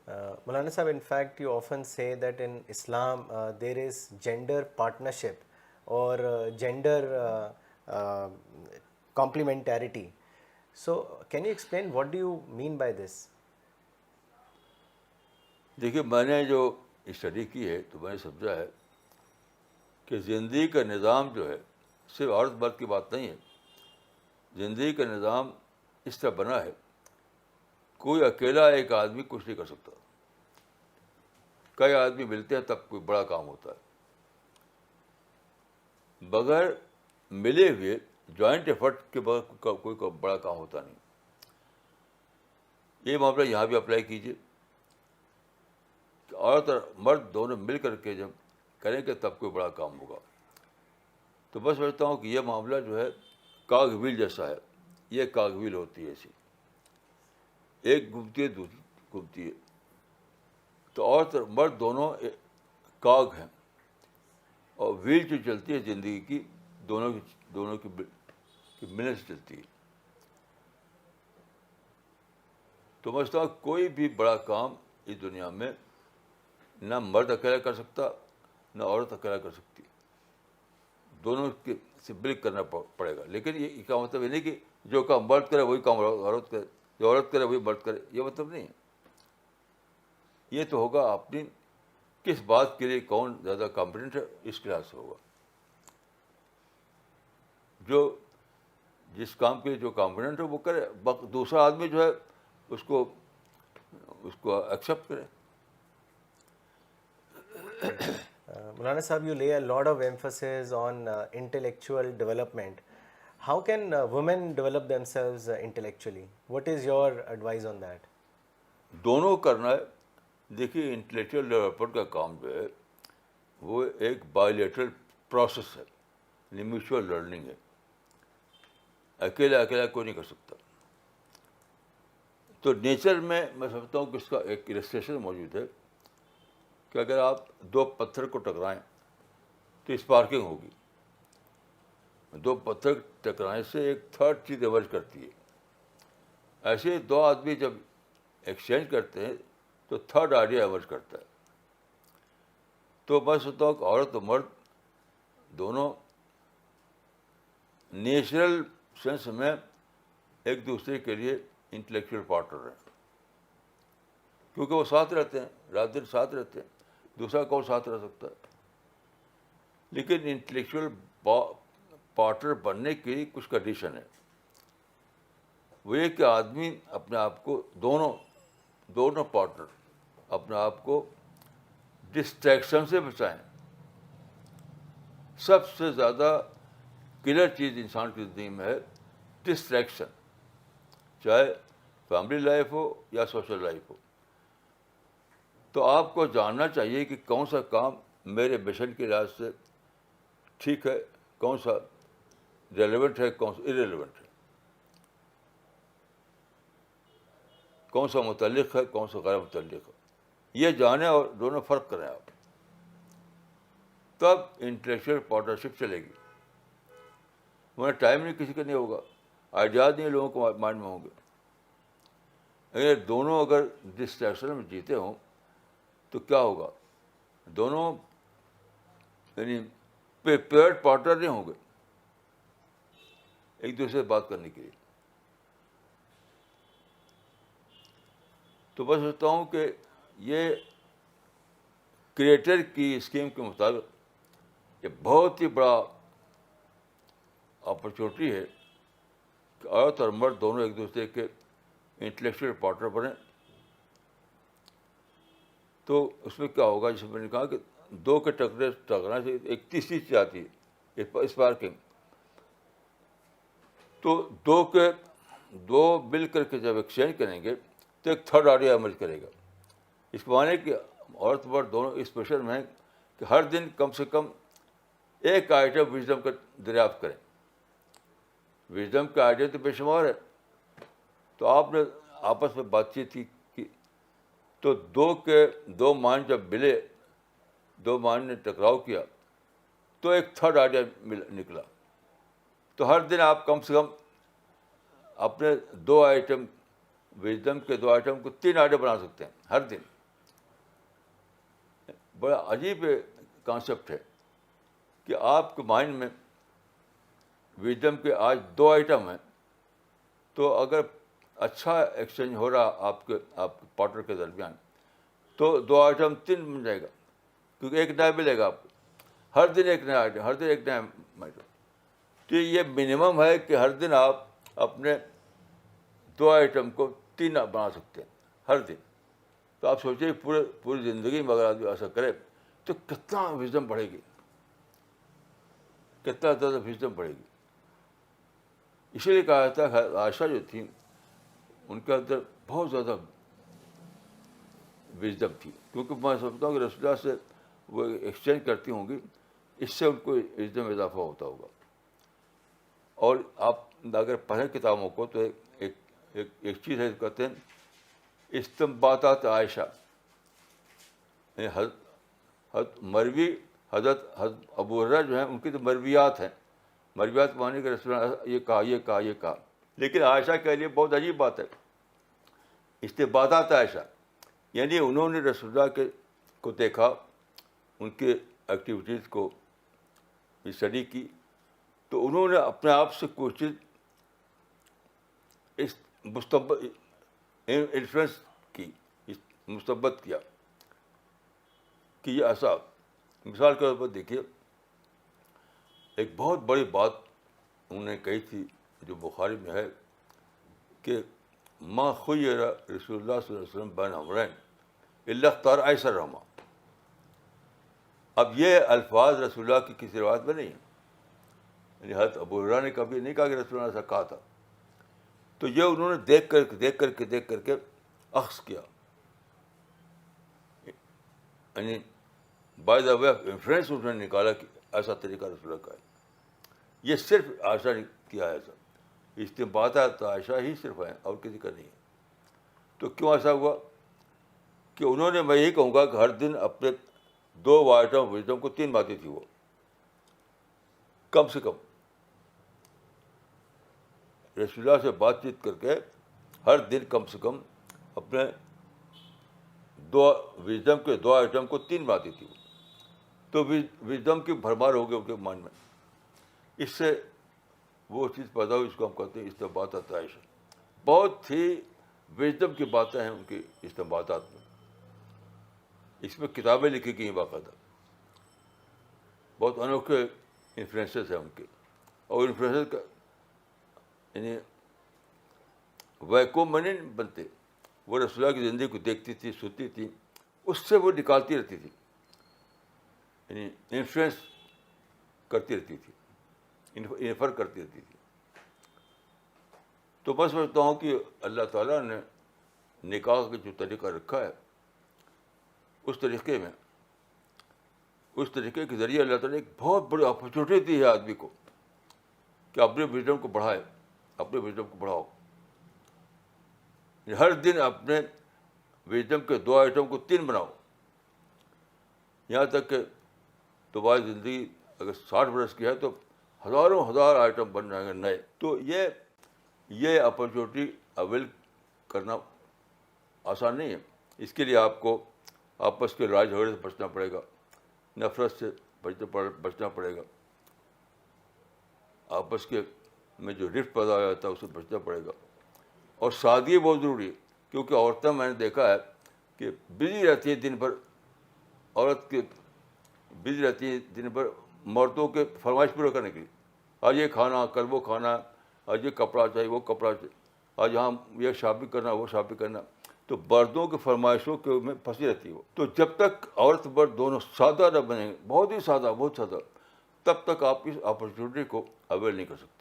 Maulana Sahib, in fact, you often say that in Islam there is gender partnership or gender complementarity. So, can you explain what do you mean by this? دیکھیے میں نے جو study کی ہے تو میں نے سمجھا ہے کہ زندگی کا نظام جو ہے صرف عورت مرد کی بات نہیں ہے. زندگی کا نظام اس طرح بنا ہے کوئی اکیلا ایک آدمی کچھ نہیں کر سکتا. کئی آدمی ملتے ہیں تب کوئی بڑا کام ہوتا ہے. بغیر ملے ہوئے جوائنٹ ایفرٹ کے بغیر کوئی بڑا کام ہوتا نہیں. یہ معاملہ یہاں بھی اپلائی کیجیے کہ عورت اور مرد دونوں مل کر کے جب کریں گے تب کوئی بڑا کام ہوگا. تو بس سمجھتا ہوں کہ یہ معاملہ جو ہے کاغ ویل جیسا ہے. یہ کاغ ویل ہوتی ہے ایسی, ایک گھومتی ہے دوسری گھومتی ہے. تو عورت اور مرد دونوں کاغ ہیں اور ویل جو چلتی ہے زندگی کی دونوں کی ملنے سے چلتی ہے. تو میں سمجھتا ہوں کوئی بھی بڑا کام اس دنیا میں نہ مرد اکیلا کر سکتا نہ عورت اکیلا کر سکتی. دونوں کے سے مل کرنا پڑے گا. لیکن یہ کا مطلب یہ نہیں کہ جو کام مرد کرے وہی کام عورت کرے, جو عورت کرے وہی مرد کرے, یہ مطلب نہیں ہے. یہ تو ہوگا اپنی کس بات کے لیے کون زیادہ کمپیٹنٹ ہے اس کے لحاظ سے ہوگا. جو جس کام کے لیے جو کمپیٹنٹ ہے وہ کرے, دوسرا آدمی جو ہے اس کو ایکسیپٹ کرے. Maulana Sahib, you lay a lot of emphasis on intellectual development. How can women develop themselves intellectually? What is your advice on that? دونوں کرنا ہے. دیکھیے انٹلیکچوئل ڈیولپمنٹ کا کام جو ہے وہ ایک بائیلیٹرل پروسیس ہے, میوچل لرننگ ہے. اکیلا کوئی نہیں کر سکتا. تو نیچر میں سمجھتا ہوں کہ اس کا ایک السٹریشن موجود ہے کہ اگر آپ دو پتھر کو ٹکرائیں تو اسپارکنگ ہوگی. دو پتھر ٹکرانے سے ایک تھرڈ چیز ایمرج کرتی ہے. ایسے دو آدمی جب ایکسچینج کرتے ہیں تو تھرڈ آئیڈیا ایمرج کرتا ہے. تو میں سمجھتا ہوں کہ عورت و مرد دونوں نیچرل سینس میں ایک دوسرے کے لیے انٹلیکچوئل پارٹنر ہیں, کیونکہ وہ ساتھ رہتے ہیں, رات دن ساتھ رہتے ہیں. دوسرا کون ساتھ رہ سکتا ہے؟ لیکن انٹلیکچوئل پارٹنر بننے کے لیے کچھ کنڈیشن ہے. وہ یہ کہ آدمی اپنے آپ کو دونوں پارٹنر اپنے آپ کو ڈسٹریکشن سے بچائیں. سب سے زیادہ کلر چیز انسان کی زندگی میں ہے ڈسٹریکشن, چاہے فیملی لائف ہو یا سوشل لائف ہو. تو آپ کو جاننا چاہیے کہ کون سا کام میرے مشن کے لحاظ سے ٹھیک ہے, کون سا ریلیونٹ ہے, کون سا ارریلیونٹ ہے, کون سا متعلق ہے, کون سا غیر متعلق ہے. یہ جانیں اور دونوں فرق کریں آپ, تب انٹلیکچوئل پارٹنرشپ چلے گی. ورنہ ٹائم نہیں کسی کا نہیں ہوگا, آئیڈیاز نہیں لوگوں کو مائنڈ میں ہوں گے. دونوں اگر ڈسٹریکشن میں جیتے ہوں تو کیا ہوگا؟ دونوں یعنی پریپیئرڈ پارٹنر نہیں ہوں گے ایک دوسرے سے بات کرنے کے لیے. تو بس سوچتا ہوں کہ یہ کریٹر کی اسکیم کے مطابق یہ بہت ہی بڑا اپرچونیٹی ہے کہ عورت اور مرد دونوں ایک دوسرے کے انٹلیکچوئل پارٹنر بنیں. تو اس میں کیا ہوگا, جیسے میں نے کہا کہ دو کے ٹکرانے سے ایک تیسری چیز آتی ہے اسپارکنگ. تو دو مل کر کے جب ایکسچینج کریں گے تو ایک تھرڈ آئیڈیا ایمرج کرے گا. اس کو مانے کہ عورت مرد دونوں اس پریشر میں ہیں کہ ہر دن کم سے کم ایک آئٹم وژڈم کا دریافت کریں. وژڈم کا آئیڈیا تو بے شمار ہے. تو آپ نے آپس میں بات چیت کی تو دو مائنڈ جب ملے, دو مائنڈ نے ٹکراؤ کیا تو ایک تھرڈ آئیڈیا نکلا. تو ہر دن آپ کم سے کم اپنے دو آئٹم وژڈم کے دو آئٹم کو 3 آئیڈیا بنا سکتے ہیں ہر دن. بڑا عجیب کانسیپٹ ہے کہ آپ کے مائنڈ میں وزڈم کے آج 2 آئٹم ہیں، تو اگر اچھا ایکسچینج ہو رہا آپ کے پارٹنر کے درمیان، تو 2 آئٹم 3 بن جائے گا، کیونکہ ایک نیا ملے گا آپ کو، ہر دن ایک نیا آئٹم، ہر دن ایک نیا آئٹم. تو یہ منیمم ہے کہ ہر دن آپ اپنے 2 آئٹم کو 3 بنا سکتے ہیں ہر دن. تو آپ سوچیے پوری زندگی میں اگر آدمی ایسا کرے تو کتنا وزڈم بڑھے گی، کتنا زیادہ وزڈم بڑھے گی. اسی لیے کہا جاتا ہے عائشہ جو تھیں ان کے اندر بہت زیادہ وزڈم تھی، کیونکہ میں سمجھتا ہوں کہ رسول اللہ سے وہ ایکسچینج کرتی ہوں گی، اس سے ان کو وزڈم میں اضافہ ہوتا ہوگا. اور آپ اگر پڑھیں کتابوں کو تو ایک چیز ہے، کہتے ہیں استنباطات عائشہ، یعنی حضرت مروی حضرت ابو ہریرہ جو ہیں ان کی تو مرویات ہیں، مرویات معنی کہ رسول اللہ یہ کہا یہ کہا یہ کہا. لیکن عائشہ کے لیے بہت عجیب بات ہے استنباطات عائشہ، یعنی انہوں نے رسول اللہ کو دیکھا، ان کے ایکٹیویٹیز کو اسٹڈی کی، تو انہوں نے اپنے آپ سے کوئی چیز انفلوئنس کی، مستبد کیا کہ یہ ایسا. مثال کے طور پر دیکھیے، ایک بہت بڑی بات انہوں نے کہی تھی جو بخاری میں ہے کہ ما خیر رسول اللہ صلی اللہ علیہ وسلم بین امرین الا اختار ایسرہما. اب یہ الفاظ رسول اللہ کی کسی روایت میں نہیں ہیں، یعنی حضرت ابو ہریرہ نے کبھی نہیں کہا کہ رسول اللہ نے ایسا کہا تھا. تو یہ انہوں نے دیکھ کر کے اخذ کیا، یعنی by the way of influence انہوں نے نکالا کہ ایسا طریقہ رسول اللہ کا ہے. یہ صرف عائشہ نے کیا ہے ایسا، استنباطات عائشہ ہی صرف ہیں اور کسی کا نہیں ہے. تو کیوں ایسا ہوا کہ انہوں نے، میں یہی کہوں گا کہ ہر دن اپنے 2 آئٹم وزڈم کو 3 باتیں تھی، وہ کم سے کم رسول اللہ سے بات چیت کر کے ہر دن کم سے کم اپنے 2 وزڈم کے 2 آئٹم کو 3 باتیں تھی. تو وزڈم کی بھرمار ہو گئی ان کے مائنڈ میں، اس سے وہ چیز پیدا ہوئی، اس کو ہم کہتے ہیں استنباطات عائشہ. بہت ہی وزڈم کی باتیں ہیں ان کی استنباطات میں، اس میں کتابیں لکھی گئی ہیں باقاعدہ، بہت انوکھے انفلوئنسز ہیں ان کے. اور انفلوئنسز کا یعنی ویکوم میں نہیں بنتے، وہ رسول اللہ کی زندگی کو دیکھتی تھی، سنتی تھی، اس سے وہ نکالتی رہتی تھی، یعنی انفلوئنس کرتی رہتی تھی، انفر کرتی رہتی تھی. تو میں سمجھتا ہوں کہ اللہ تعالیٰ نے نکاح کا جو طریقہ رکھا ہے، اس طریقے میں، اس طریقے کے ذریعے اللہ تعالیٰ نے ایک بہت بڑی اپرچونیٹی دی ہے آدمی کو کہ اپنے وزڈم کو بڑھائے، اپنے وزڈم کو بڑھاؤ. ہر دن اپنے وزڈم کے 2 آئٹم کو 3 بناؤ، یہاں تک کہ تمہاری زندگی اگر 60 برس کی ہے تو ہزار آئٹم بن جائیں گے نئے. تو یہ اپرچونیٹی اویل کرنا آسان نہیں ہے. اس کے لیے آپ کو آپس کے لڑائی جھگڑے سے بچنا پڑے گا، نفرت سے بچنا پڑے گا، آپس کے میں جو رفٹ پیدا ہو جاتا ہے اس سے بچنا پڑے گا. اور سادگی بہت ضروری ہے، کیونکہ عورتیں میں نے دیکھا ہے کہ بزی رہتی ہیں دن بھر، عورت کے بزی رہتی ہیں دن بھر مردوں کے فرمائش پورے کرنے کے لیے. آج یہ کھانا، کل وہ کھانا، آج یہ کپڑا چاہیے، وہ کپڑا چاہیے، آج یہاں یہ شاپنگ کرنا، وہ شاپنگ کرنا. تو مردوں کی فرمائشوں کے میں پھنسی رہتی ہے وہ. تو جب تک عورت مرد دونوں سادہ نہ بنیں گے، بہت ہی سادہ، بہت سادہ، تب تک آپ اس اپرچونیٹی کو اویل نہیں کر سکتے.